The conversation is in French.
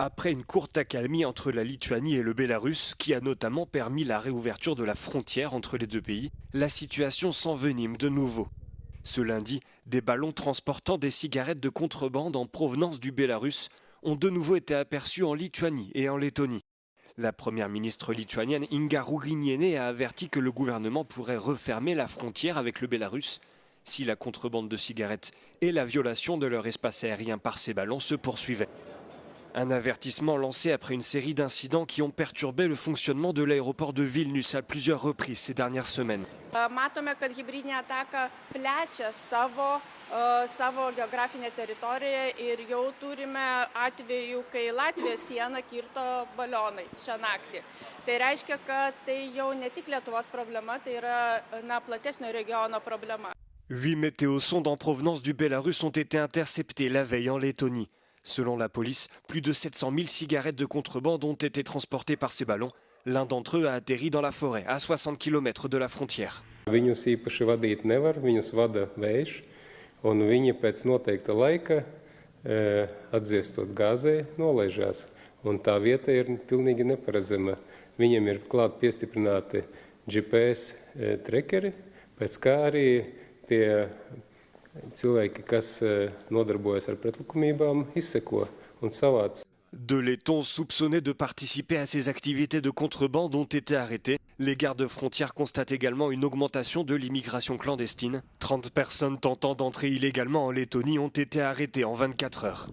Après une courte accalmie entre la Lituanie et le Bélarus, qui a notamment permis la réouverture de la frontière entre les deux pays, la situation s'envenime de nouveau. Ce lundi, des ballons transportant des cigarettes de contrebande en provenance du Bélarus ont de nouveau été aperçus en Lituanie et en Lettonie. La première ministre lituanienne Inga Ruginienė a averti que le gouvernement pourrait refermer la frontière avec le Bélarus si la contrebande de cigarettes et la violation de leur espace aérien par ces ballons se poursuivaient. Un avertissement lancé après une série d'incidents qui ont perturbé le fonctionnement de l'aéroport de Vilnius à plusieurs reprises ces dernières semaines. Matome, kad hibridinė ataka plečia savo geografinę teritoriją ir jau turime atvejų, kai Latvijos sieną kirto balionai šią naktį. Tai reiškia, kad tai jau ne tik Lietuvos problema, tai yra platesnio regiono problema. 8 météosondes en provenance du Bélarus ont été interceptées la veille en Lettonie. Selon la police, plus de 700 000 cigarettes de contrebande ont été transportées par ces ballons. L'un d'entre eux a atterri dans la forêt, à 60 km de la frontière. Viņus īpaši vadīt nevar, viņus vada vējš, un viņi pēc noteikta laika, atdziestot gāzē, nolaižās. Un tā vieta ir pilnīgi neparedzama. Viņiem ir klāt piestiprināti GPS trekeri, pēc kā arī tie cilvēki, kas nodarbojas ar pretlikumībām, izseko un savāc. Deux Lettons soupçonnés de participer à ces activités de contrebande ont été arrêtés. Les gardes-frontières constatent également une augmentation de l'immigration clandestine. 30 personnes tentant d'entrer illégalement en Lettonie ont été arrêtées en 24 heures.